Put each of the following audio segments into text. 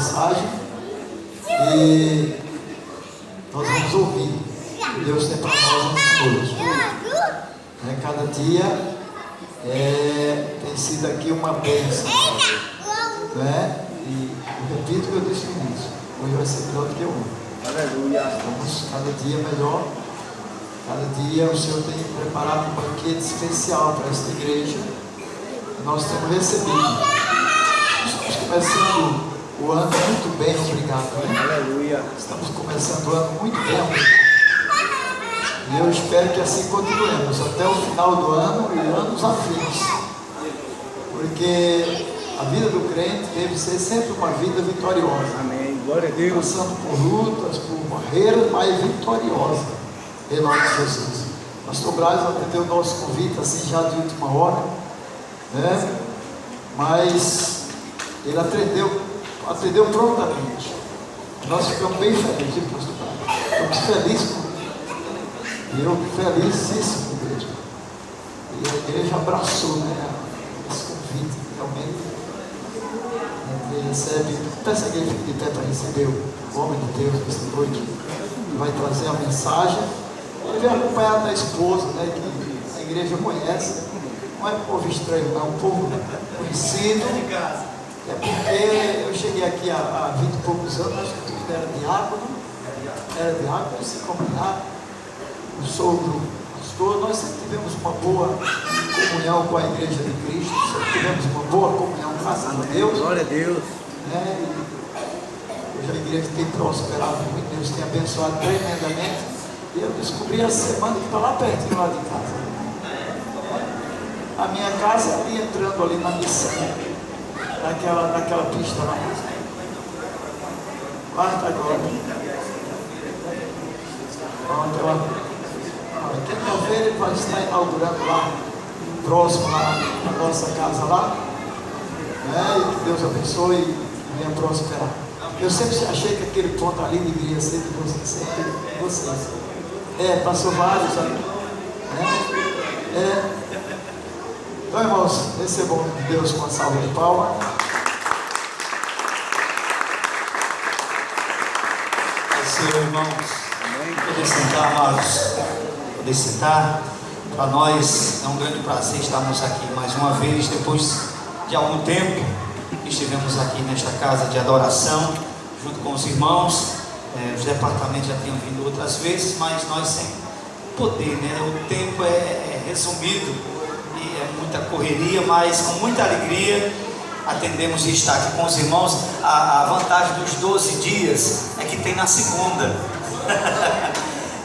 mensagem e nós vamos ouvir o que Deus tem para nós nessa noite. Cada dia tem sido aqui uma bênção, né? E eu repito o que eu disse no início: hoje vai ser melhor do que ontem. Aleluia. Vamos cada dia melhor. Cada dia o Senhor tem preparado um banquete especial para esta igreja. Nós temos recebido. Estamos começando o ano muito bem, obrigado. Né? Aleluia. Estamos começando o ano muito bem, obrigado. E eu espero que assim continuemos até o final do ano e anos afins. Porque a vida do crente deve ser sempre uma vida vitoriosa. Amém. Glória a Deus. Passando por lutas, por barreiras, mas vitoriosa. Em nome de Jesus. Pastor Braz atendeu o nosso convite assim já de última hora, né? Mas ele atendeu prontamente. Nós ficamos bem felizes, viu, Pastor Braz? Estamos felizes com ele. Eu felicíssimo, igreja. E a igreja abraçou, né, esse convite, realmente. Ele recebe, peça a igreja de pé para receber o homem de Deus esta noite, que vai trazer a mensagem. Ele vem acompanhado da esposa, né, que a igreja conhece. Não é povo estranho, não, é um povo conhecido. É porque eu cheguei aqui há 20 e poucos anos, acho que tudo era diácono. Era diácono, eu sei combinar. O sogro, pastor, nós sempre tivemos uma boa comunhão com a igreja de Cristo, sempre tivemos uma boa comunhão, graças a Deus. Glória a Deus. Né? Hoje a igreja tem prosperado muito, Deus tem abençoado tremendamente. E eu descobri essa semana que está lá pertinho lá de casa. A minha casa ali entrando ali na missão, naquela pista lá. Quarta agora. Quinta-feira ele vai estar inaugurando lá, próximo lá, na nossa casa lá. Né? E que Deus abençoe e venha prosperar. Eu sempre achei que aquele ponto ali deveria ser de vocês. Passou vários ali. Né? Então, irmãos, recebam de Deus com uma salva de palmas. Senhor, irmãos, poder sentar, amados, poder sentar. Para nós é um grande prazer estarmos aqui mais uma vez, depois de algum tempo que estivemos aqui nesta casa de adoração, junto com os irmãos. Os departamentos já tinham vindo outras vezes, mas nós sem poder, né? O tempo é resumido e é muita correria, mas com muita alegria atendemos e estar aqui com os irmãos. A vantagem dos 12 dias é que tem na segunda.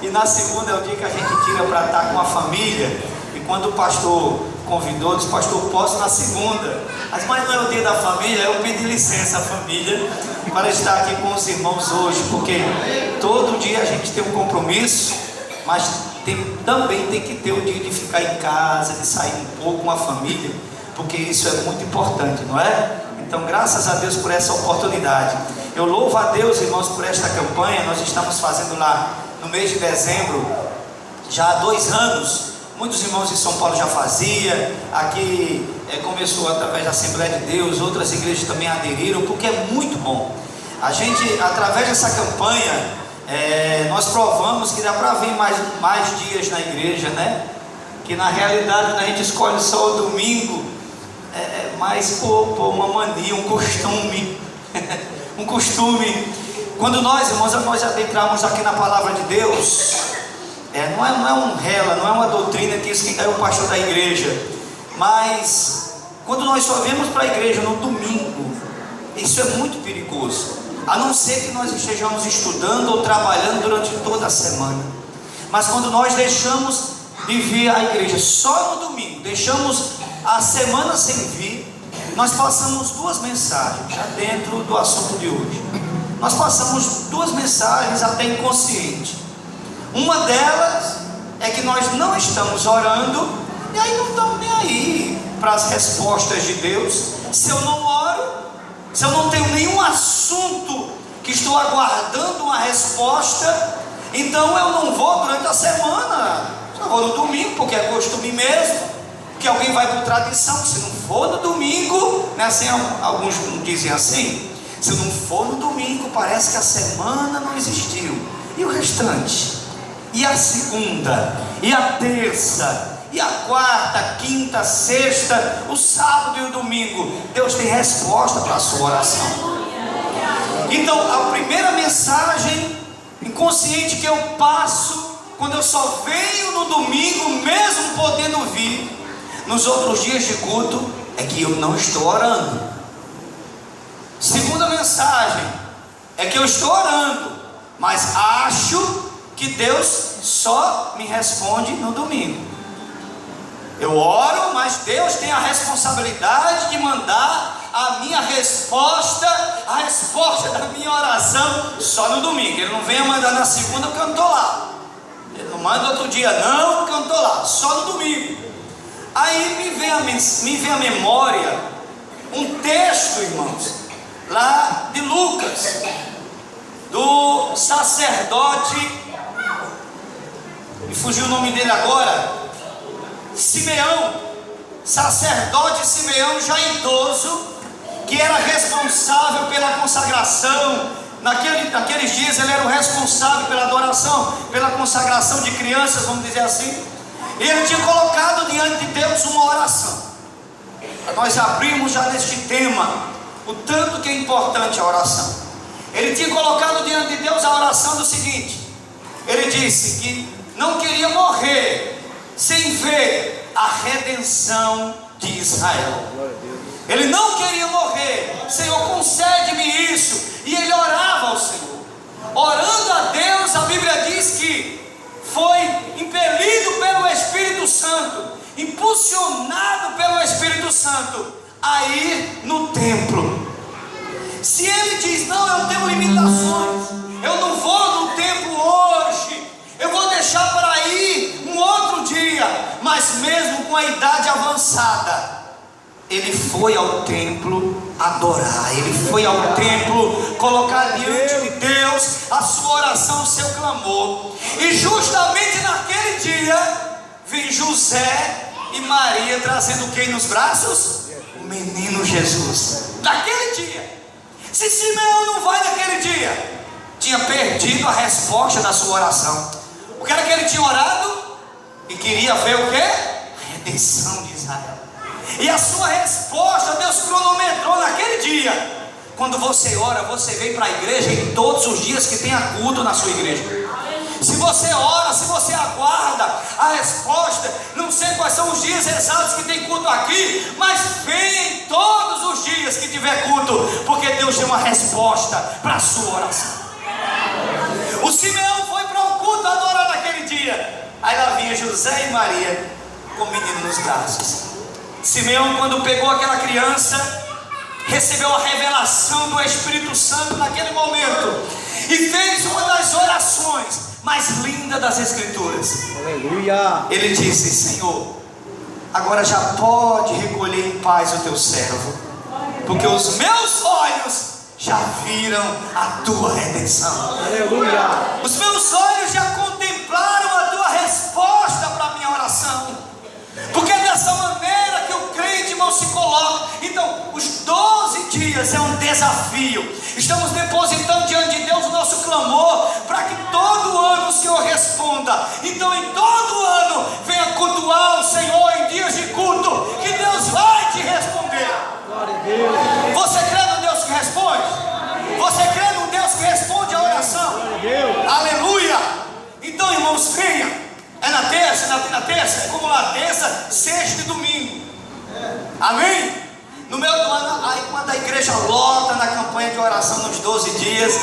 E na segunda é o dia que a gente tira para estar com a família. E quando o pastor convidou, disse: pastor, posso na segunda. Mas não é o dia da família, eu pedi licença à família para estar aqui com os irmãos hoje, porque todo dia a gente tem um compromisso, mas também tem que ter o dia de ficar em casa, de sair um pouco com a família, porque isso é muito importante, não é? Então, graças a Deus por essa oportunidade. Eu louvo a Deus, irmãos, por esta campanha. Nós estamos fazendo lá no mês de dezembro, já há 2 anos. Muitos irmãos de São Paulo já faziam. Aqui começou através da Assembleia de Deus, outras igrejas também aderiram, porque é muito bom. A gente, através dessa campanha, nós provamos que dá para vir mais dias na igreja, né? Que na realidade a gente escolhe só o domingo, mais por uma mania, um costume. Um costume. Quando nós, irmãos, nós adentramos aqui na palavra de Deus, não é um rela, não é uma doutrina que isso é o pastor da igreja, mas quando nós só vemos para a igreja no domingo, isso é muito perigoso, a não ser que nós estejamos estudando ou trabalhando durante toda a semana. Mas quando nós deixamos de vir à igreja só no domingo, deixamos a semana sem vir, nós passamos 2 mensagens já dentro do assunto de hoje. Nós passamos 2 mensagens até inconsciente. Uma delas é que nós não estamos orando, e aí não estamos nem aí para as respostas de Deus. Se eu não oro, se eu não tenho nenhum assunto que estou aguardando uma resposta, então eu não vou durante a semana. Eu vou no domingo, porque é costume mesmo, que alguém vai por tradição. Se não for no domingo, né, assim, alguns dizem assim, Se eu não for no domingo, parece que a semana não existiu. E o restante? E a segunda? E a terça? E a quarta, quinta, sexta, o sábado e o domingo? Deus tem resposta para a sua oração. Então, a primeira mensagem inconsciente que eu passo, quando eu só venho no domingo, mesmo podendo vir nos outros dias de culto, é que eu não estou orando. Segunda mensagem é que eu estou orando, mas acho que Deus só me responde no domingo. Eu oro, mas Deus tem a responsabilidade de mandar a minha resposta, a resposta da minha oração só no domingo. Ele não vem mandar na segunda porque eu não estou lá. Ele não manda outro dia não, porque eu não estou lá, só no domingo. Aí me vem à memória um texto, irmãos, lá de Lucas, do sacerdote, me fugiu o nome dele agora, Simeão, sacerdote Simeão, já idoso, que era responsável pela consagração. Naqueles dias ele era o responsável pela adoração, pela consagração de crianças, vamos dizer assim. E ele tinha colocado diante de Deus uma oração. Nós abrimos já neste tema, o tanto que é importante a oração. Ele tinha colocado diante de Deus a oração do seguinte: ele disse que não queria morrer sem ver a redenção de Israel. Ele não queria morrer. Senhor, concede-me isso. E ele orava ao Senhor. Orando a Deus, a Bíblia diz que foi impelido pelo Espírito Santo, impulsionado pelo Espírito Santo a ir no templo. Se ele diz: não, eu tenho limitações, eu não vou no templo hoje, eu vou deixar para ir um outro dia. Mas mesmo com a idade avançada, ele foi ao templo adorar, ele foi ao templo colocar diante de Deus a sua oração, o seu clamor. E justamente naquele dia vem José e Maria trazendo quem nos braços? O menino Jesus. Naquele dia, se Simeão não vai naquele dia, tinha perdido a resposta da sua oração. O que era que ele tinha orado? E queria ver o quê? A redenção de Israel. E a sua resposta Deus cronometrou naquele dia. Quando você ora, você vem para a igreja em todos os dias que tenha culto na sua igreja. Se você ora, se você aguarda a resposta, não sei quais são os dias exatos que tem culto aqui, mas venha em todos os dias que tiver culto, porque Deus tem uma resposta para a sua oração. O Simeão foi para o culto adorar naquele dia. Aí lá vinha José e Maria com o menino nos braços. Simeão, quando pegou aquela criança, recebeu a revelação do Espírito Santo naquele momento e fez uma das orações mais lindas das Escrituras. Aleluia. Ele disse: Senhor, agora já pode recolher em paz o teu servo, porque os meus olhos já viram a tua redenção. Aleluia. Os meus olhos já contemplaram a tua resposta para a minha oração. Porque é dessa maneira que o crente, irmão, se coloca. Então, os 12 dias é um desafio. Estamos depositando diante de Deus o nosso clamor, para que todo ano o Senhor responda. Então, em todo ano, venha cultuar o Senhor em dias de culto, que Deus vai te responder. Glória a Deus. Você crê no Deus que responde? Você crê no Deus que responde a oração? Glória a Deus. Aleluia. Então, irmãos, venha. É na terça, na terça, como lá, terça, sexta e domingo. Amém? No meio do ano, aí quando a igreja lota na campanha de oração nos 12 dias,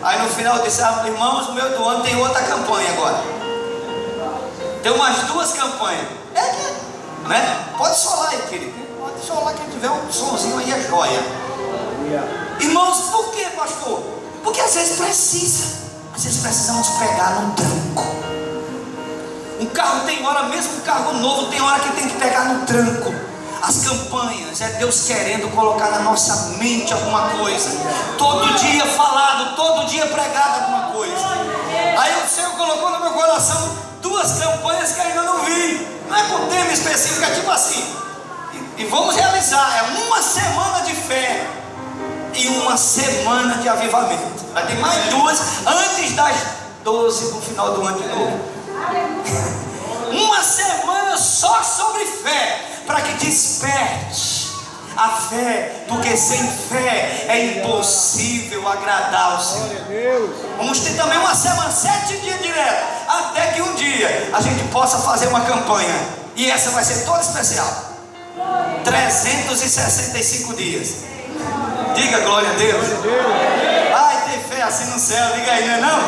aí no final eu disse: irmãos, no meio do ano tem outra campanha agora. Tem umas 2 campanhas. Né? Pode solar aí, querido. Pode solar, quem tiver um sonzinho aí é joia. Irmãos, por que, pastor? Porque às vezes precisamos pegar num tranco. Um carro tem hora, mesmo um carro novo, tem hora que tem que pegar no tranco. As campanhas é Deus querendo colocar na nossa mente alguma coisa. Todo dia falado, todo dia pregado alguma coisa. Aí o Senhor colocou no meu coração 2 campanhas que ainda não vi. Não é com tema específico, é tipo assim. E vamos realizar, é uma semana de fé e uma uma semana de avivamento. Vai ter mais 2 antes das 12 no final do ano de novo. Uma semana só sobre fé, para que desperte a fé, porque sem fé é impossível agradar ao Senhor. Vamos ter também uma semana, 7 dias direto, até que um dia a gente possa fazer uma campanha, e essa vai ser toda especial. 365 dias. Diga glória a Deus. Vai ter fé assim no céu, diga aí, não é não?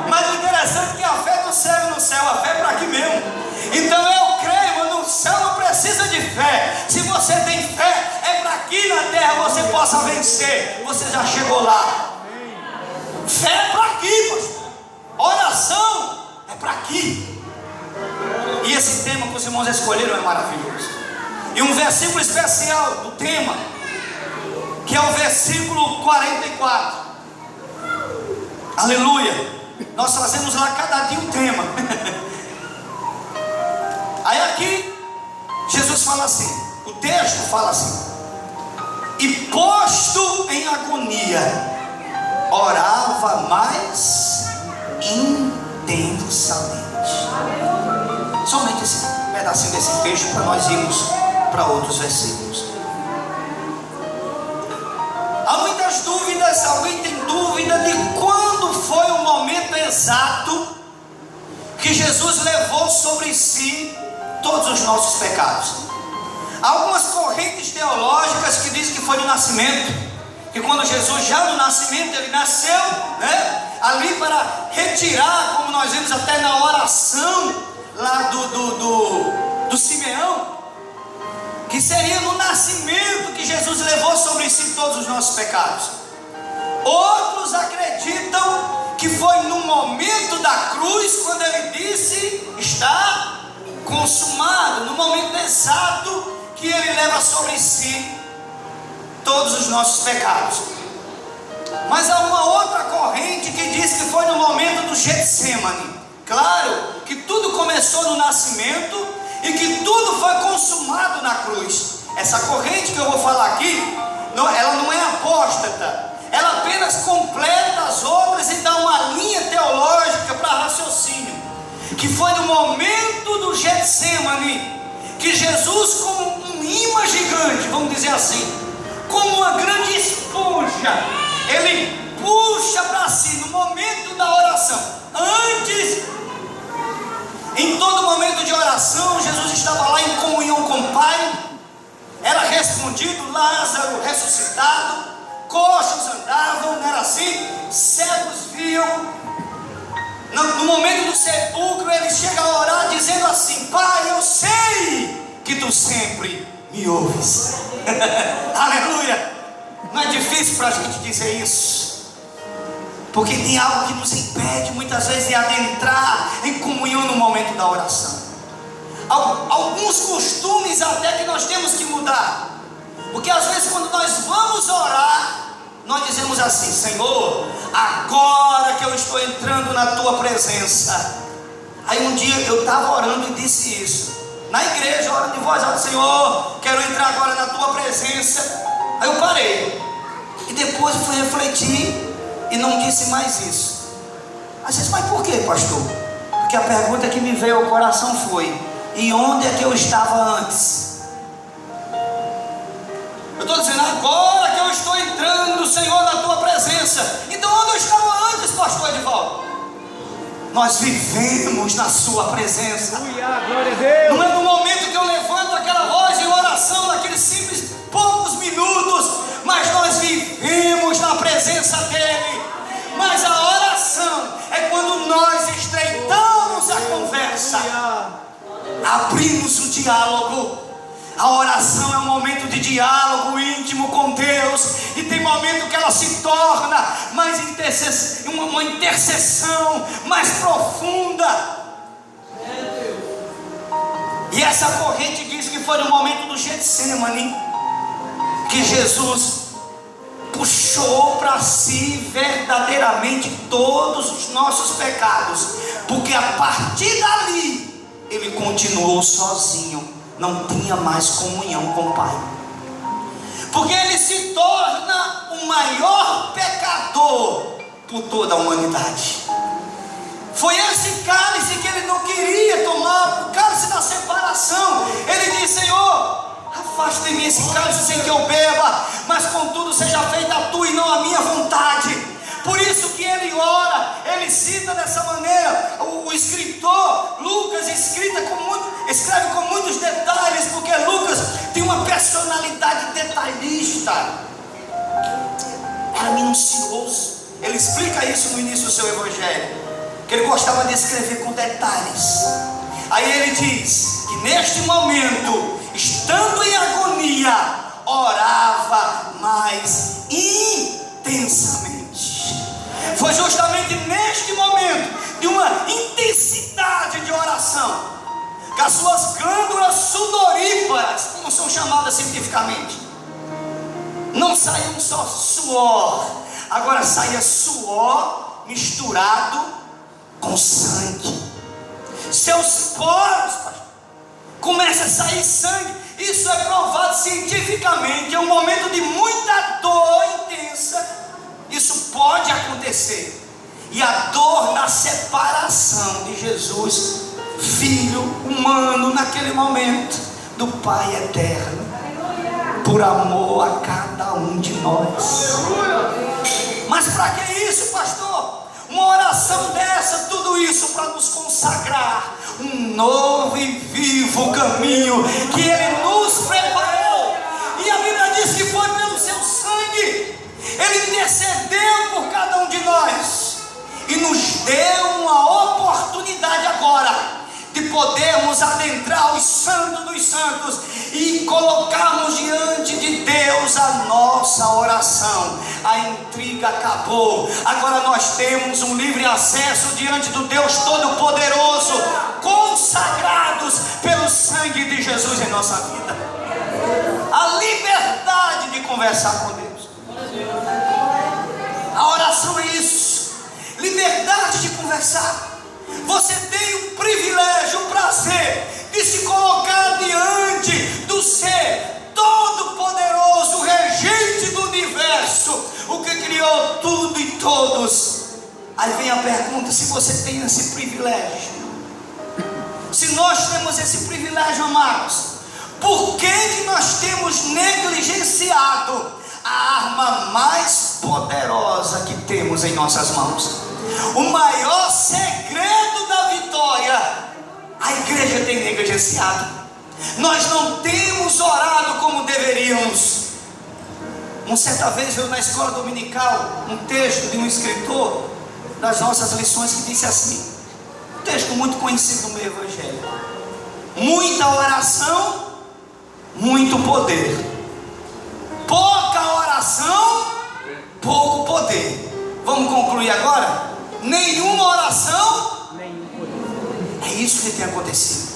Mas o interessante é que a fé do céu no céu, a fé é para aqui mesmo. Então eu creio, mas no céu não precisa de fé. Se você tem fé, é para aqui na terra você possa vencer. Você já chegou lá. Fé é para aqui, pastor. Oração é para aqui. E esse tema que os irmãos escolheram é maravilhoso. E um versículo especial do tema, que é o versículo 44. Aleluia. Nós fazemos lá cada dia um tema. Aí aqui Jesus fala assim, o texto fala assim: e posto em agonia, orava mais intensamente. Somente esse pedacinho desse texto, para nós irmos para outros versículos. Há muitas dúvidas. Alguém tem dúvida de quando foi o momento exato que Jesus levou sobre si todos os nossos pecados? Há algumas correntes teológicas que dizem que foi no nascimento, que quando Jesus, já no nascimento, ele nasceu, né, ali para retirar, como nós vemos até na oração lá do Simeão, que seria no nascimento que Jesus levou sobre si todos os nossos pecados. Outros acreditam que foi no momento da cruz, quando ele disse: está consumado, no momento exato que ele leva sobre si todos os nossos pecados. Mas há uma outra corrente que diz que foi no momento do Getsemane. Claro que tudo começou no nascimento e que tudo foi consumado na cruz. Essa corrente que eu vou falar aqui, ela não é apóstata, ela apenas completa as outras e dá uma linha teológica para raciocínio, que foi no momento do Getsemane que Jesus, como um imã gigante, vamos dizer assim, como uma grande esponja, ele puxa para si no momento da oração. Antes, em todo momento de oração, Jesus estava lá em comunhão com o Pai. Era respondido, Lázaro ressuscitado, coxos andavam, não era assim? Cegos viam. No momento do sepulcro, ele chega a orar dizendo assim: Pai, eu sei que tu sempre me ouves. Aleluia. Não é difícil para a gente dizer isso, porque tem algo que nos impede muitas vezes de adentrar em comunhão no momento da oração. Alguns costumes até que nós temos que mudar, porque às vezes quando nós vamos orar, nós dizemos assim: Senhor, agora que eu estou entrando na tua presença. Aí um dia eu estava orando e disse isso na igreja, orando de voz alta: Senhor, quero entrar agora na tua presença. Aí eu parei e depois eu fui refletir e não disse mais isso. Aí você disse: mas por que, pastor? Porque a pergunta que me veio ao coração foi: e onde é que eu estava antes? Eu estou dizendo agora que eu estou entrando, Senhor, na tua presença. Então onde eu estava antes, pastor Edivaldo? Nós vivemos na sua presença. Glória a Deus. Não é no momento que eu levanto aquela voz em oração, naqueles simples poucos minutos, mas nós vivemos na presença dele. Mas a oração é quando nós estreitamos a conversa, abrimos o diálogo. A oração é um momento de diálogo íntimo com Deus, e tem momento que ela se torna mais uma intercessão mais profunda. E essa corrente diz que foi no momento do Getsemane que Jesus puxou para si verdadeiramente todos os nossos pecados, porque a partir dali ele continuou sozinho, não tinha mais comunhão com o Pai, porque ele se torna o maior por toda a humanidade. Foi esse cálice que ele não queria tomar, o cálice da separação. Ele disse: Senhor, afasta de mim esse cálice sem que eu beba, mas contudo seja feita a tua e não a minha vontade. Por isso que ele ora, ele cita dessa maneira. O escritor Lucas escreve com muitos detalhes, porque Lucas tem uma personalidade detalhista, era minucioso. Ele explica isso no início do seu evangelho, que ele gostava de escrever com detalhes. Aí ele diz que neste momento, estando em agonia, orava mais intensamente. Foi justamente neste momento de uma intensidade de oração que as suas glândulas sudoríparas, como são chamadas cientificamente, não saíam só suor, agora saía suor misturado com sangue. Seus poros começa a sair sangue. Isso é provado cientificamente. É um momento de muita dor intensa. Isso pode acontecer. E a dor da separação de Jesus, Filho humano, naquele momento, do Pai eterno, por amor a cada um de nós. Mas para que isso, pastor? Uma oração dessa, tudo isso para nos consagrar um novo e vivo caminho que Ele nos preparou. E a Bíblia diz que foi pelo seu sangue. Ele intercedeu por cada um de nós e nos deu uma oportunidade agora de podermos adentrar os santos dos santos e colocarmos diante de Deus a nossa oração. A intriga acabou. Agora nós temos um livre acesso diante do Deus Todo-Poderoso, consagrados pelo sangue de Jesus em nossa vida. A liberdade de conversar com Deus. A oração é isso, liberdade de conversar. Você tem o privilégio, o prazer de se colocar diante do ser todo-poderoso, o regente do universo, o que criou tudo e todos. Aí vem a pergunta: se você tem esse privilégio, se nós temos esse privilégio, amados, por que nós temos negligenciado a arma mais poderosa que temos em nossas mãos? O maior segredo da vitória, a igreja tem negligenciado. Nós não temos orado como deveríamos. Uma certa vez veio na escola dominical um texto de um escritor das nossas lições que disse assim, um texto muito conhecido no meio evangélico: muita oração, muito poder. Pouca oração, pouco poder. Vamos concluir agora? Nenhuma oração, nenhum poder. É isso que tem acontecido.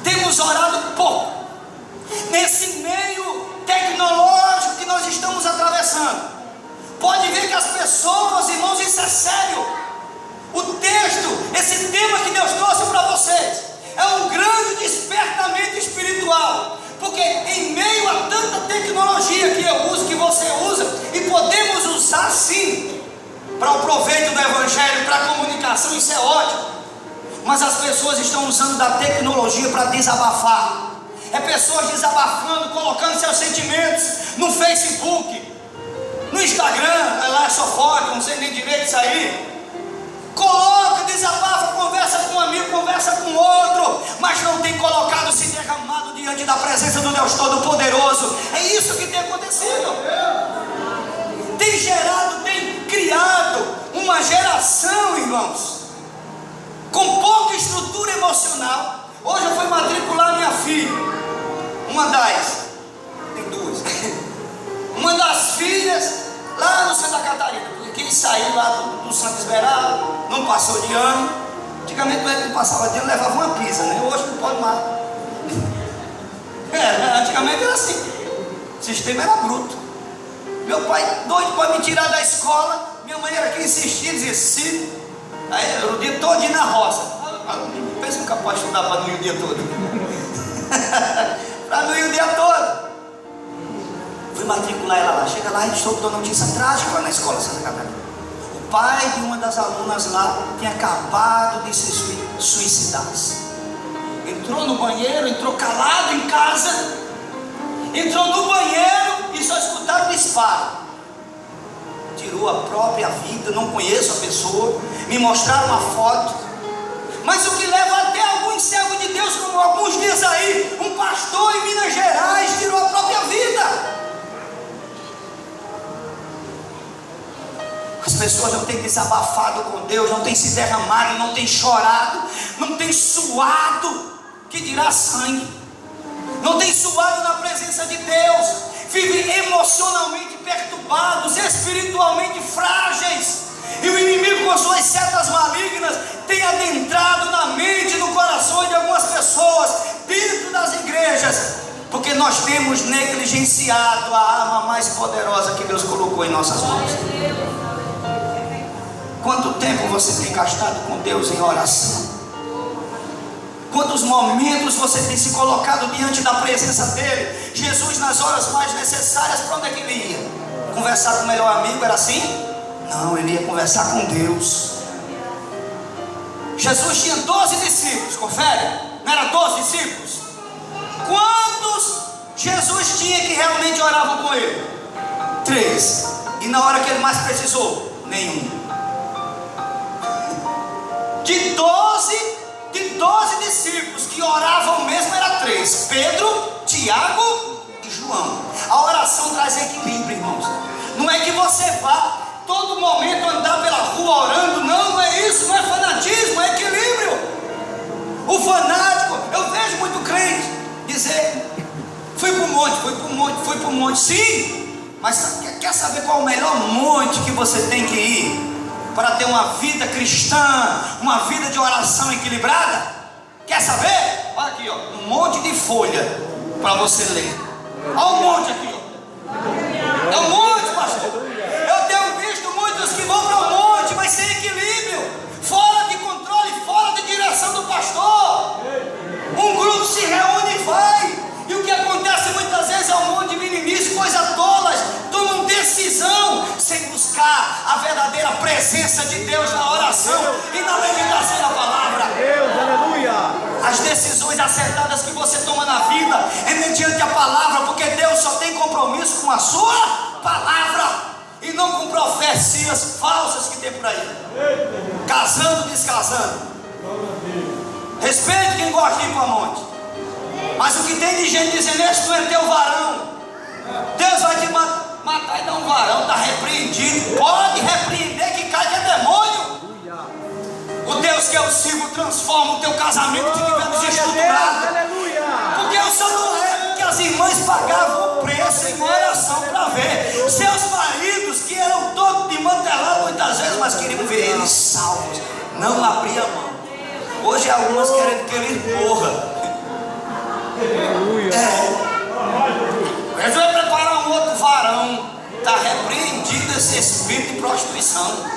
Temos orado pouco. Nesse meio tecnológico que nós estamos atravessando, pode ver que as pessoas, irmãos, isso é sério. O texto, esse tema que Deus trouxe para vocês, é um grande despertamento espiritual. Porque em meio a tanta tecnologia que eu uso, que você usa, e podemos usar sim para o proveito do evangelho, para a comunicação, isso é ótimo. Mas as pessoas estão usando da tecnologia para desabafar. É pessoas desabafando, colocando seus sentimentos no Facebook, no Instagram. Lá é só foto, não sei nem direito isso aí. Coloca, desabafa, conversa com um amigo, conversa com outro, mas não tem colocado, se derramado diante da presença do Deus Todo-Poderoso. É isso que tem acontecido. Tem gerado, tem criado uma geração, irmãos, com pouca estrutura emocional. Hoje eu fui matricular minha filha, tem duas, uma das filhas lá no Santa Catarina, porque quem saiu lá do Santo Esmeralda não passou de ano. Antigamente não passava de ano, levava uma pizza, né? Hoje não pode mais. Antigamente era assim, o sistema era bruto. Meu pai doido para me tirar da escola, minha mãe era que insistia, dizia sim. Aí eu o dia todo na roça. Pensa que nunca pode estudar para não ir o dia todo. Para não ir o dia todo. Fui matricular ela lá. Chega lá e soube da notícia trágica lá na escola Santa Catarina. O pai de uma das alunas lá tinha acabado de se suicidar. Entrou no banheiro, entrou calado em casa, entrou no banheiro e só escutaram disparo. Tirou a própria vida, não conheço a pessoa, me mostraram uma foto. Mas o que leva até alguns servos de Deus, como alguns dias aí, um pastor em Minas Gerais tirou a própria vida. As pessoas não têm desabafado com Deus, não têm se derramado, não têm chorado, não têm suado, que dirá sangue, não têm suado na presença de Deus, vivem emocionalmente perturbados, espiritualmente frágeis, e o inimigo com suas setas malignas tem adentrado na mente e no coração de algumas pessoas, dentro das igrejas, porque nós temos negligenciado a arma mais poderosa que Deus colocou em nossas mãos. Quanto tempo você tem gastado com Deus em oração? Quantos momentos você tem se colocado diante da presença dEle? Jesus, nas horas mais necessárias, para onde é que ele ia? Conversar com o melhor amigo, era assim? Não, ele ia conversar com Deus. Jesus tinha 12 discípulos, confere? Não eram 12 discípulos? Quantos Jesus tinha que realmente oravam com ele? 3. E na hora que ele mais precisou? Nenhum. De 12 discípulos que oravam mesmo, era 3: Pedro, Tiago e João. A oração traz equilíbrio, irmãos. Não é que você vá todo momento andar pela rua orando, não é isso, não é fanatismo, é equilíbrio. O fanático, eu vejo muito crente dizer: fui para o monte, sim, mas quer saber qual é o melhor monte que você tem que ir para ter uma vida cristã, uma vida de oração equilibrada? Quer saber? Olha aqui, ó, um monte de folha para você ler. Olha o monte aqui, ó. É um monte, pastor. Eu tenho visto muitos que vão para o monte, mas sem equilíbrio, fora de controle, fora de direção do pastor. Um grupo se reúne e vai, e o que acontece muitas vezes é um monte de meninices, coisas tolas, tomam decisão sem buscar a verdadeira presença de Deus na oração e na meditação da palavra. Deus, aleluia. As decisões acertadas que você toma na vida é mediante a palavra, porque Deus só tem compromisso com a sua palavra e não com profecias falsas que tem por aí, casando, descasando. Respeite quem gosta de ir para o monte, mas o que tem de gente dizendo: esse não é teu varão, Deus vai te matar e dar um varão, está repreendido. Pode repreender que cai que é demônio. O Deus que eu sirvo transforma o teu casamento que tiver desestruturado. Porque o Senhor não é que as irmãs pagavam o preço em oração para ver seus maridos, que eram todos desmantelados muitas vezes, mas queriam ver eles salvos, não abriam mão. Hoje algumas querem que ele morra. Deus vai preparar um outro varão. Está repreendido esse espírito de prostituição.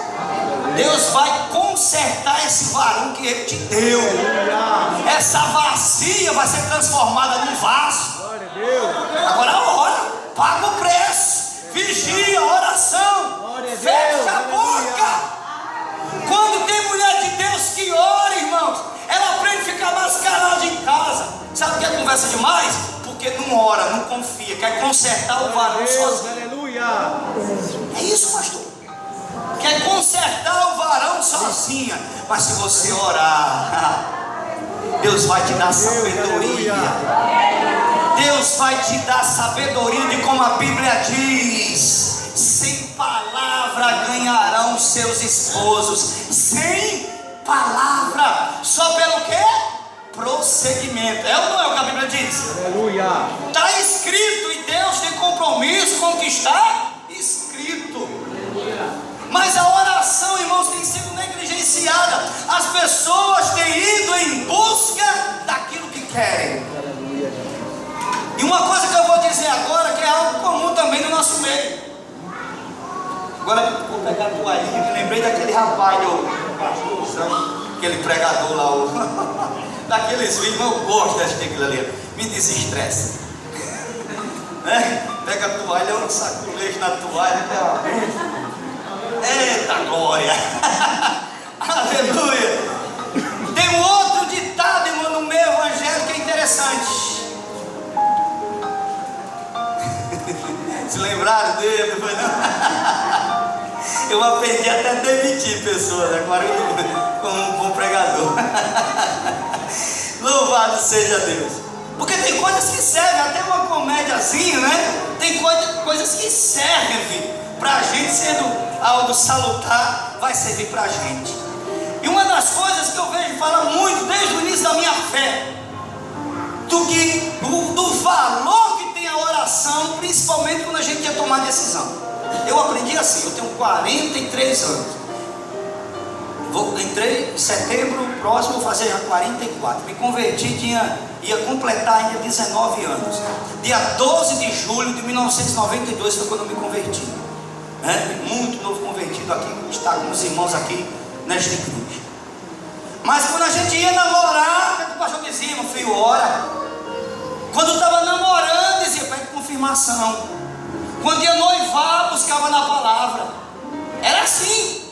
Deus vai consertar esse varão que ele te deu. Essa vasilha vai ser transformada num vaso. Agora ora, paga o preço, vigia, oração, fecha a boca. Quando tem mulher de Deus que ora, irmãos, ela aprende a ficar mascarada em casa. Sabe o que é conversa demais? Porque não ora, não confia, quer consertar o varão sozinho. É isso, pastor. Quer consertar o varão sozinha. Mas se você orar, Deus vai te dar sabedoria. Deus vai te dar sabedoria de como a Bíblia diz: sem palavra ganharão seus esposos. Sem palavra. Só pelo quê? Prosseguimento. É ou não é o que a Bíblia diz? Aleluia. Está escrito, e Deus tem compromisso com o que está escrito. Mas a oração, irmãos, tem sido negligenciada. As pessoas têm ido em busca daquilo que querem. E uma coisa que eu vou dizer agora, que é algo comum também no nosso meio. Agora vou pegar a toalhinha, que lembrei daquele rapaz do pastorzão, aquele pregador lá, daqueles vídeos. Eu gosto daquilo ali, me desestressa. Né? Pega a toalha, eu saculejo na toalha, Eita glória! Aleluia! Tem um outro ditado, irmão, no meu evangelho que é interessante. Se lembraram dele? Não foi não? Eu aprendi até a demitir pessoas agora como um bom pregador. Louvado seja Deus. Porque tem coisas que servem, até uma comédiazinha, né? Tem coisas que servem pra gente, sendo algo salutar, vai servir pra gente. E uma das coisas que eu vejo falar muito desde o início da minha fé, do valor que tem a oração, principalmente quando a gente quer tomar decisão. Eu aprendi assim, eu tenho 43 anos. Entrei em setembro próximo, vou fazer já 44. Me converti, ia completar ainda 19 anos. Dia 12 de julho de 1992 foi quando eu me converti. Muito novo convertido aqui, está com os irmãos aqui nesta igreja. Mas quando a gente ia namorar, o pastor dizia: meu filho, ora. Quando eu estava namorando, dizia: pede confirmação. Quando ia noivar, buscava na palavra. Era assim.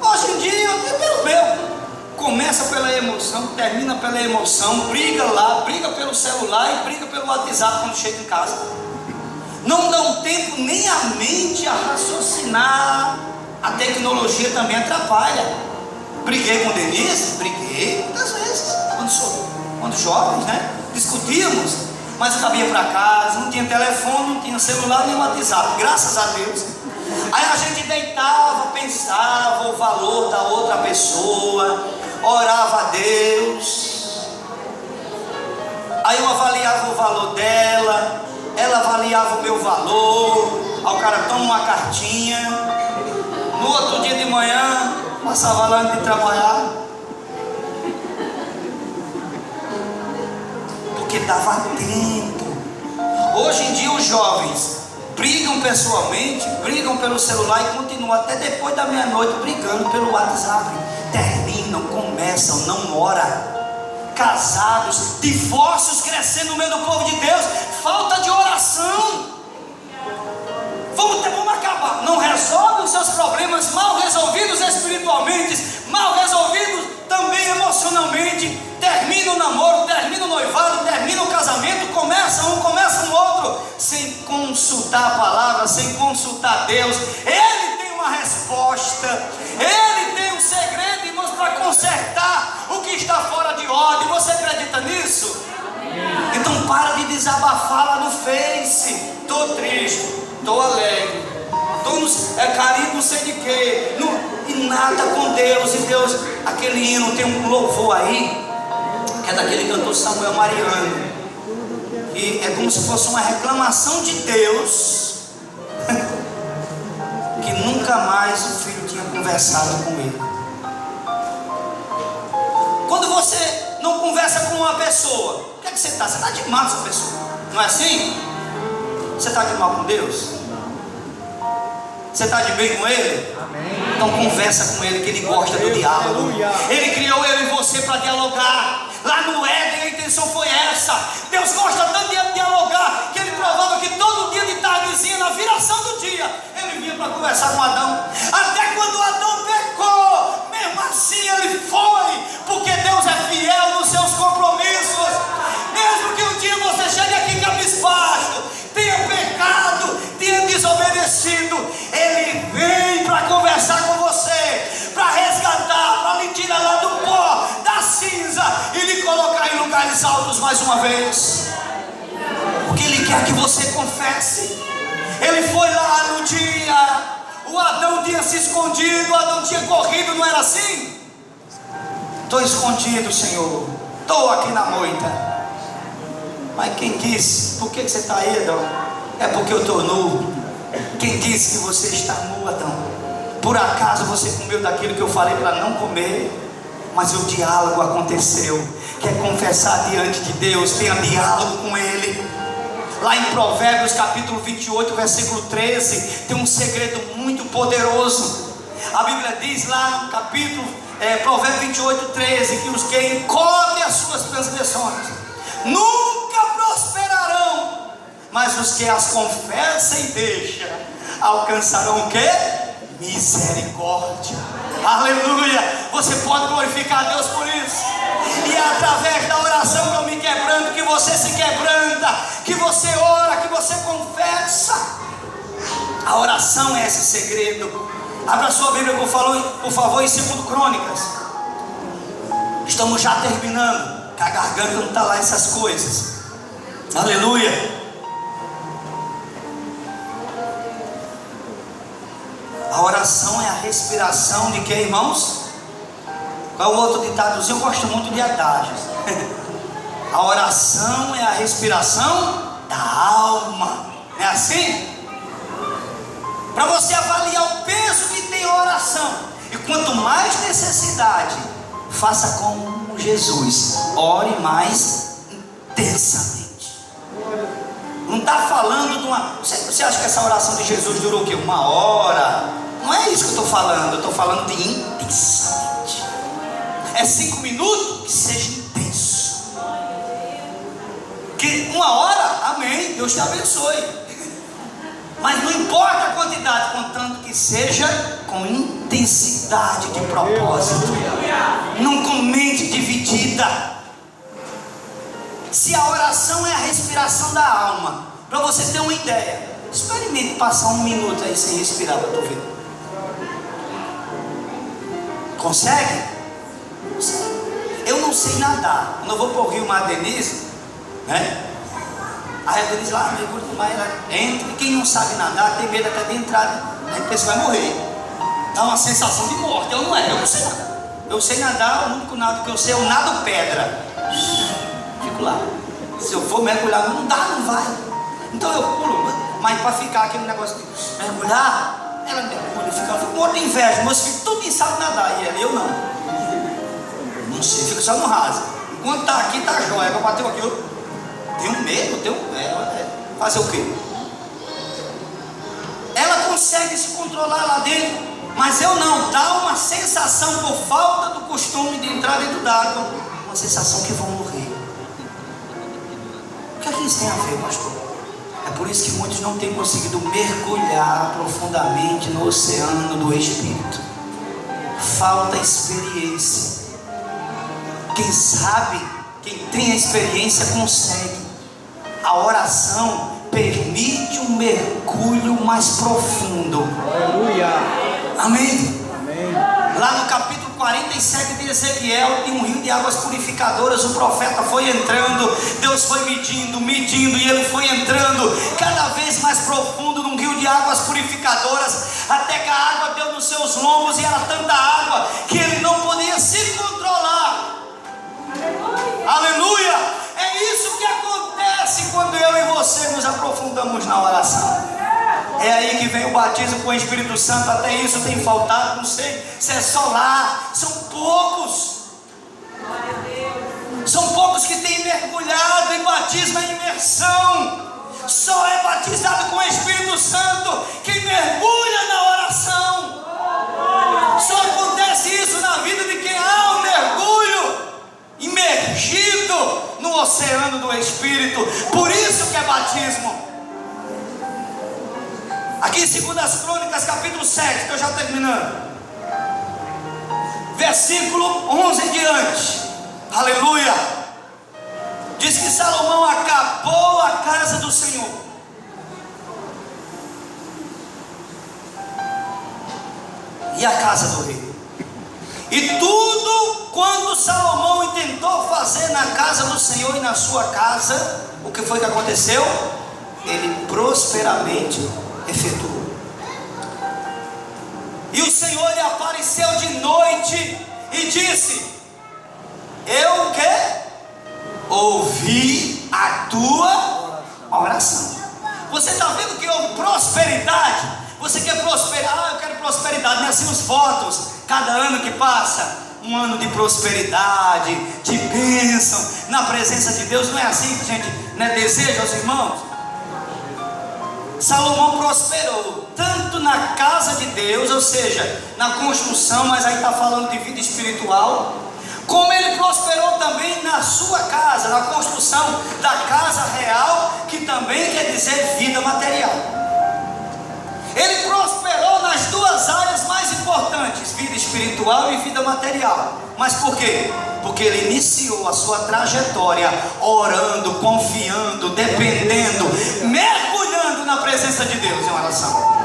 Hoje em dia, eu tenho pelo meu. Começa pela emoção, termina pela emoção, briga lá, briga pelo celular e briga pelo WhatsApp quando chega em casa. Não dá um tempo nem a mente a raciocinar. A tecnologia também atrapalha. Briguei com Denise? Briguei muitas vezes. Quando jovens, né? Discutíamos, mas cabia para casa, não tinha telefone, não tinha celular nem WhatsApp, graças a Deus. Aí a gente deitava, pensava o valor da outra pessoa, orava a Deus. Aí eu avaliava o valor dela, ela avaliava o meu valor. Aí o cara toma uma cartinha. No outro dia de manhã, passava lá antes de trabalhar, porque dava tempo. Hoje em dia os jovens brigam pessoalmente, brigam pelo celular e continuam até depois da meia-noite brigando pelo WhatsApp. Terminam, começam, não oram. Casados, divórcios crescendo no meio do povo de Deus, falta de oração. Vamos acabar. Não resolve os seus problemas mal resolvidos espiritualmente, mal resolvidos também emocionalmente. Termina o namoro, termina o noivado, termina o casamento, começa um outro, sem consultar a palavra, sem consultar Deus. Ele tem uma resposta, Ele tem um segredo, irmãos, para consertar o que está fora de ordem. Você acredita nisso? Então para de desabafar lá no Face. Estou triste, estou alegre, estou no carinho não sei de quê, e nada com Deus. E Deus, aquele hino, tem um louvor aí, que é daquele cantor Samuel Mariano, e é como se fosse uma reclamação de Deus, que nunca mais o filho tinha conversado com ele. Quando você não conversa com uma pessoa, o que é que você está? Você está de mal com essa pessoa, não é assim? Você está de mal com Deus? Você está de bem com Ele? Amém. Então conversa com Ele, que Ele gosta do diálogo. Ele criou eu e você para dialogar. Lá no Éden a intenção foi essa. Deus gosta tanto de dialogar, que Ele provava que todo dia de tardezinha, na viração do dia, Ele vinha para conversar com Adão. Até quando Adão pecou, mesmo assim Ele foi, porque Deus é fiel nos seus compromissos. Mesmo que um dia você chegue aqui cabisbaixo, tenha pecado, tenha desobedecido, Ele vem para conversar com você, para resgatar, para lhe tirar lá do pó, da cinza, e lhe colocar em lugares altos mais uma vez. Porque Ele quer que você confesse. Ele foi lá no dia, o Adão tinha se escondido, o Adão tinha corrido, não era assim? Estou escondido, Senhor, estou aqui na moita. Mas quem disse? Por que você está aí, Adão? É porque eu estou nu. Quem disse que você está nu, Adão? Por acaso você comeu daquilo que eu falei para não comer? Mas o diálogo aconteceu. Quer confessar diante de Deus? Tenha diálogo com Ele. Lá em Provérbios capítulo 28, versículo 13, tem um segredo muito poderoso. A Bíblia diz lá no capítulo Provérbios 28, 13, que os que encobrem as suas transgressões nunca prosperarão, mas os que as confessam e deixam alcançarão o quê? misericórdia. Aleluia. Você pode glorificar a Deus por isso. E é através da oração que eu me quebranto, que você se quebranta, que você ora, que você confessa. A oração é esse segredo. Abra sua Bíblia, por favor, em 2 Crônicas. Estamos já terminando, que a garganta não está lá essas coisas. Aleluia. A oração é a respiração de quem, irmãos? Qual é o outro ditadozinho? Eu gosto muito de adágios. A oração é a respiração da alma. Não é assim? Para você avaliar o peso que tem a oração. E quanto mais necessidade, faça como Jesus. Ore mais intensamente. Não está falando de uma... Você acha que essa oração de Jesus durou o quê? 1 hora? Não é isso que eu estou falando. Eu estou falando de intensamente. É 5 minutos? Que seja intenso. Que 1 hora? Amém. Deus te abençoe. Mas não importa a quantidade, contanto que seja com intensidade de propósito. Não com mente dividida. Se a oração é a respiração da alma, para você ter uma ideia, experimente passar 1 minuto aí sem respirar para tu ver. Consegue? Consegue. Eu não sei nadar. Quando eu vou para o Rio Mar Denise, né? Aí a Denise lá, mergulha no mar, entra. E quem não sabe nadar tem medo até de entrar. Aí pensa que vai morrer. Dá uma sensação de morte. Eu não sei nadar. Eu sei nadar, o único nado que eu sei é o nado pedra. Fico lá. Se eu for mergulhar, não dá, não vai. Então eu pulo. Mas para ficar aquele negócio de mergulhar, ela mergulha, fico morto de inveja. Meus filhos tudo sabem nadar. E ela, eu não. Não sei, fico só no raso. Enquanto tá aqui, tá jóia. Agora bateu aqui, eu tenho medo, fazer o quê? Ela consegue se controlar lá dentro, mas eu não. Dá uma sensação, por falta do costume de entrar dentro d'água, uma sensação que vão morrer. O que é que isso tem a ver, pastor? É por isso que muitos não têm conseguido mergulhar profundamente no oceano do Espírito. Falta experiência. Quem sabe, quem tem a experiência consegue. A oração permite um mergulho mais profundo. Aleluia. Amém? Amém. Lá no capítulo 47 de Ezequiel, tem um rio de águas purificadoras. O profeta foi entrando, Deus foi medindo, e ele foi entrando cada vez mais profundo num rio de águas purificadoras, até que a água deu nos seus lombos, e era tanta água que ele não podia se controlar. Aleluia! É isso que acontece quando eu e você nos aprofundamos na oração. É aí que vem o batismo com o Espírito Santo. Até isso tem faltado, não sei se é só lá. São poucos. São poucos que têm mergulhado em batismo, em imersão. Só é batizado com o Espírito Santo quem mergulha na oração. Só acontece isso na vida de quem há um mergulho imergido no oceano do Espírito. Por isso que é batismo. Aqui em 2 Crônicas, capítulo 7, estou já terminando, versículo 11 em diante. Aleluia. Diz que Salomão acabou a casa do Senhor. E a casa do rei. E tudo quanto Salomão intentou fazer na casa do Senhor e na sua casa, o que foi que aconteceu? Ele prosperamente efetuou. E o Senhor lhe apareceu de noite e disse: eu o quê? Ouvi a tua oração. Você está vendo que houve prosperidade? Você quer prosperar? Ah, eu quero prosperidade. Não é assim os votos. Cada ano que passa, um ano de prosperidade, de bênção, na presença de Deus. Não é assim que a gente, né, deseja aos irmãos? Salomão prosperou tanto na casa de Deus, ou seja, na construção, mas aí está falando de vida espiritual, como ele prosperou também na sua casa, na construção da casa real, que também quer dizer vida material. Ele prosperou nas duas áreas vida espiritual e vida material. Mas por quê? Porque ele iniciou a sua trajetória orando, confiando, dependendo, mergulhando na presença de Deus em oração.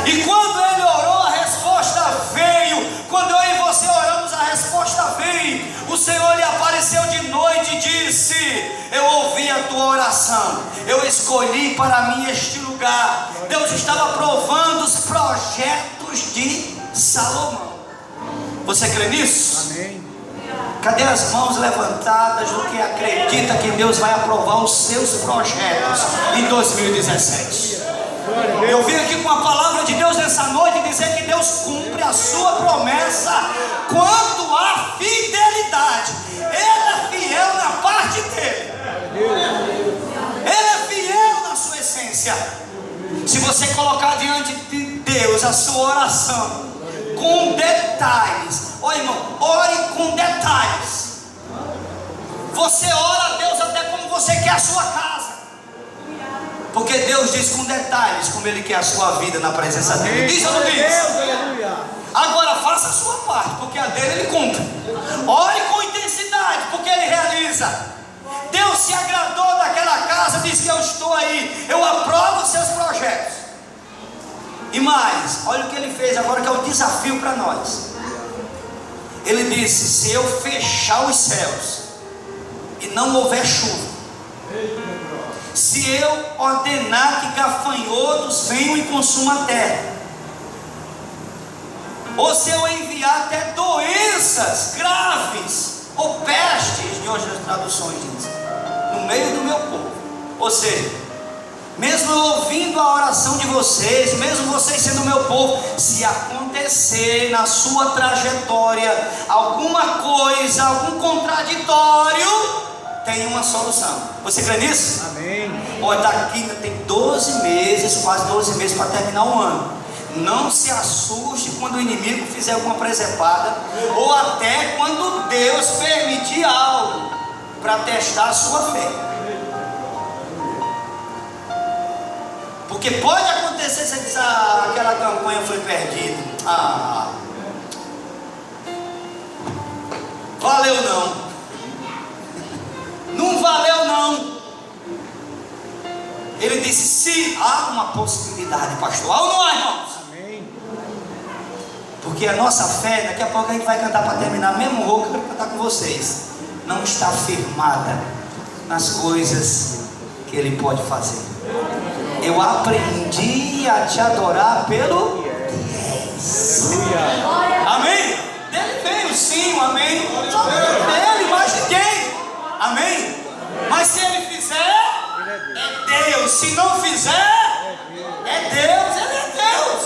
E quando ele orou, a resposta veio. Quando eu e você oramos, a resposta veio. O Senhor lhe apareceu de noite e disse: eu ouvi a tua oração, eu escolhi para mim este lugar. Deus estava provando os projetos de Salomão. Você crê nisso? Amém. Cadê as mãos levantadas do que acredita que Deus vai aprovar os seus projetos em 2017? Eu vim aqui com a palavra de Deus nessa noite dizer que Deus cumpre a sua promessa quanto à fidelidade. Ele é fiel na parte dele. Ele é fiel na sua essência. Se você colocar diante de Deus a sua oração com detalhes, olha irmão, ore com detalhes. Você ora a Deus até como você quer a sua casa, porque Deus diz com detalhes como Ele quer a sua vida na presença dEle. Diz ou não diz? Agora faça a sua parte, porque a dele Ele cumpre. Ore com intensidade, porque Ele realiza. Deus se agradou daquela casa, disse que eu estou aí, eu aprovo os seus projetos. E mais, olha o que Ele fez agora, que é o desafio para nós. Ele disse: se eu fechar os céus e não houver chuva, se eu ordenar que gafanhotos venham e consumam a terra, ou se eu enviar até doenças graves ou pestes, de outras traduções diz, no meio do meu povo. Ou seja, mesmo eu ouvindo a oração de vocês, mesmo vocês sendo meu povo, se acontecer na sua trajetória alguma coisa, algum contraditório, tem uma solução. Você crê nisso? Amém. Olha, daqui tem 12 meses, quase 12 meses para terminar o ano. Não se assuste quando o inimigo fizer alguma presepada, ou até quando Deus permitir algo para testar a sua fé. Porque pode acontecer, você diz: ah, aquela campanha foi perdida. Ah, valeu não. Não valeu não. Ele disse: se há uma possibilidade, pastor, há ou não há, irmãos? Amém. Porque a nossa fé, daqui a pouco a gente vai cantar para terminar, mesmo rouco, eu quero cantar com vocês, não está firmada nas coisas que Ele pode fazer. Eu aprendi a te adorar pelo yes. Amém? Dele veio sim, o amém. Só dele, mais ninguém. Amém? Mas se Ele fizer, é Deus. Se não fizer, é Deus. Ele é Deus.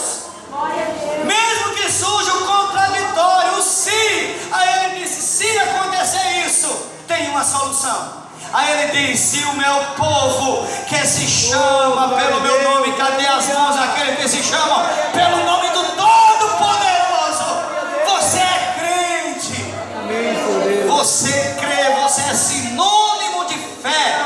Mesmo que surja o contraditório, o se, aí Ele disse: se acontecer isso, tem uma solução. Aí Ele diz: se o meu povo que se chama pelo meu nome, cadê as mãos daquele que se chama pelo nome do Todo-Poderoso? Você é crente, você crê, você é sinônimo de fé.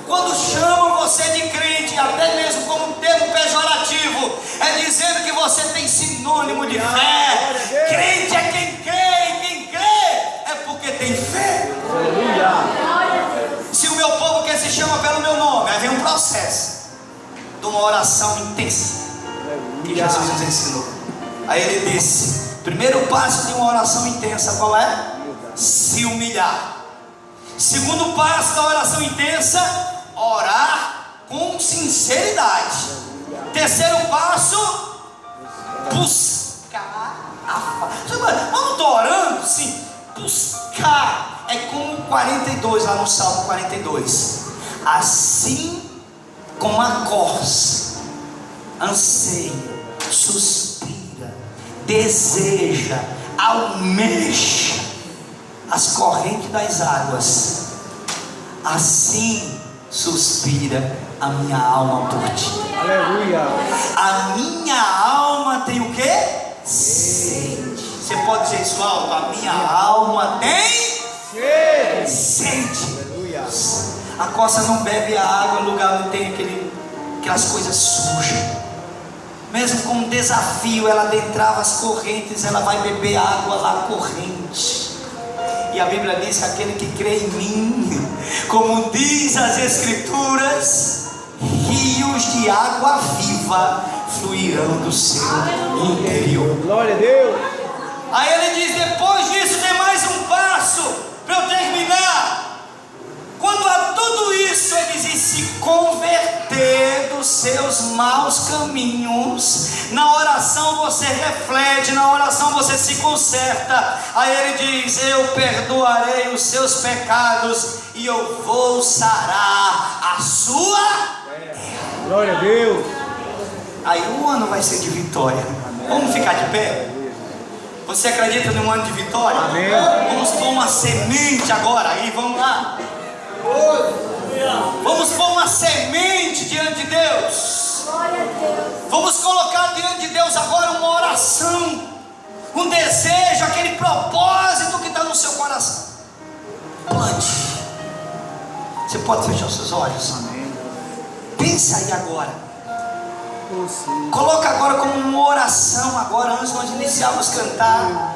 Quando chamam você de crente, até mesmo como um termo pejorativo, é dizendo que você tem sinônimo de fé. Crente é quem crê, e quem crê é porque tem fé. Se o meu povo que se chama pelo meu nome, aí vem um processo de uma oração intensa que Jesus nos ensinou. Aí Ele disse: primeiro passo de uma oração intensa qual é? Se humilhar. Segundo passo da oração intensa, orar com sinceridade. Terceiro passo, buscar a paz. Não estou orando, sim, buscar. É como 42 lá no Salmo 42. Assim como a corça anseia, suspira, deseja, almeja as correntes das águas, assim suspira a minha alma por ti. Aleluia. A minha alma tem o quê? Sede. Você pode dizer isso alto? A minha alma tem sede. Aleluia. A corça não bebe a água no lugar onde tem aquelas coisas sujas. mesmo com um desafio, ela adentrava as correntes, ela vai beber água lá corrente. E a Bíblia diz que aquele que crê em mim, como diz as Escrituras, rios de água viva fluirão do seu interior. Glória a Deus. Aí ele diz: depois disso tem mais um passo para eu terminar. Quando há tudo isso, ele diz: e se converter dos seus maus caminhos. Na oração você reflete, na oração você se conserta. Aí ele diz: eu perdoarei os seus pecados e eu vou sarar a sua terra. Glória a Deus. Aí o ano vai ser de vitória. Vamos ficar de pé? Você acredita num ano de vitória? Amém. Vamos pôr uma semente agora aí, vamos lá. Vamos pôr uma semente diante de Deus. Vamos colocar diante de Deus agora uma oração, um desejo, aquele propósito que está no seu coração. Plante. Você pode fechar os seus olhos? Amém. Pensa aí agora. Coloca agora como uma oração agora, antes de nós iniciarmos a cantar.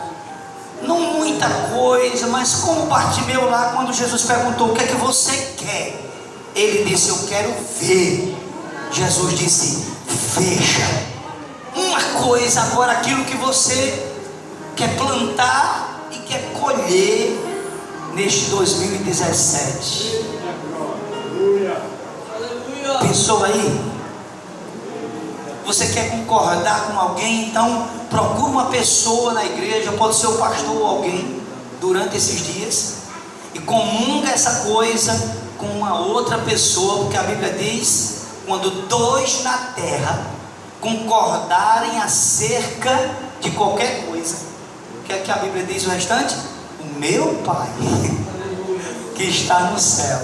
Não muita coisa, mas como Bartimeu lá, quando Jesus perguntou: o que é que você quer? Ele disse: eu quero ver. Jesus disse: veja. Uma coisa agora, aquilo que você quer plantar e quer colher neste 2017. Pensou aí? Você quer concordar com alguém? Então procura uma pessoa na igreja, pode ser o pastor ou alguém, durante esses dias, e comunga essa coisa com uma outra pessoa, porque a Bíblia diz: quando dois na terra concordarem acerca de qualquer coisa, o que é que a Bíblia diz o restante? O meu Pai que está no céu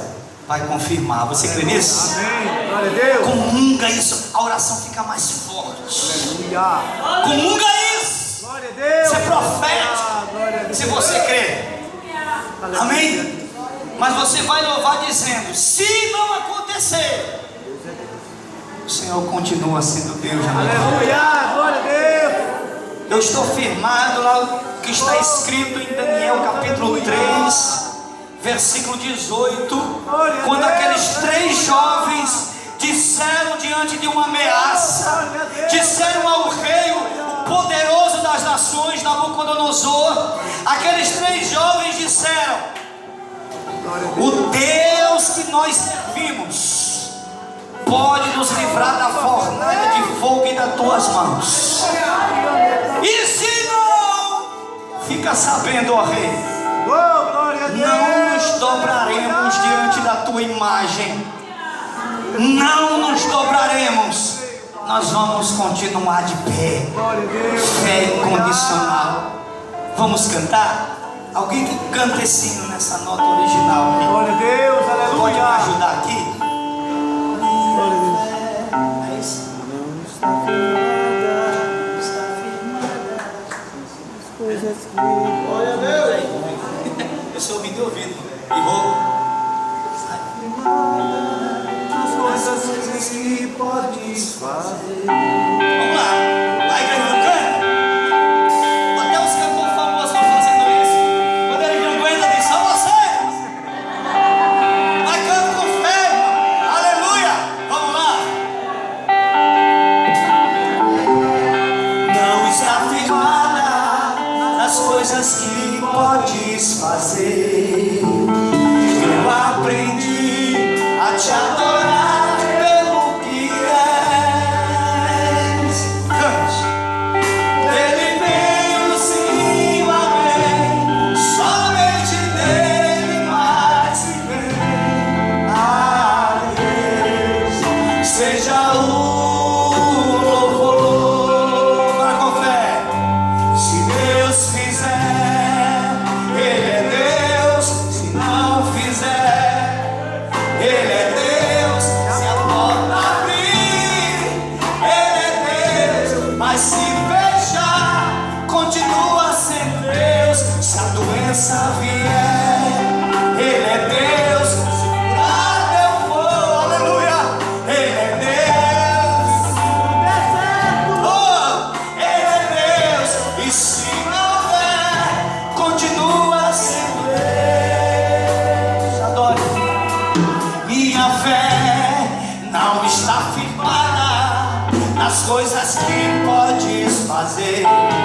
vai confirmar. Você crê nisso? Amém. Glória a Deus. Comunga isso, a oração fica mais forte. Aleluia. Comunga isso. Glória a Deus. Ser profético. Glória a Deus. Se você crê. Aleluia. Amém? Mas você vai louvar dizendo: se não acontecer, o Senhor continua sendo Deus. Aleluia. Glória a Deus. Eu estou firmado lá o que está escrito em Daniel capítulo 3, versículo 18, quando aqueles três jovens disseram diante de uma ameaça, disseram ao rei, o poderoso das nações, Nabucodonosor, aqueles três jovens disseram: o Deus que nós servimos pode nos livrar da fornalha de fogo e das tuas mãos. E se não, fica sabendo, ó rei, Oh, glória a Deus. não nos dobraremos diante da tua imagem, não nos dobraremos, nós vamos continuar de pé. Glória a Deus. Fé incondicional. Vamos cantar? Alguém que canta esse hino nessa nota original? Glória a Deus. Pode me Aleluia. ajudar aqui? Glória a Deus. É isso? Não está firmada, está firmada as coisas que... Glória a Deus. Eu sou ouvindo e ouvindo. Errou. As coisas que podes fazer. Vamos lá. Vai, igreja, não canta? Até os cantores famosos estão fazendo isso. Quando eles não aguentam, eles são vocês. Vai, canta com fé, irmão. Aleluia. Vamos lá. Não está firmada as coisas que podes fazer. Eu aprendi a te adorar pelo que és. Cante. Dele vem o sim, amém. Somente dele mais se vem. A Deus seja o louvor. Agora com fé. Se Deus fizer, Ele é Deus. desfazer.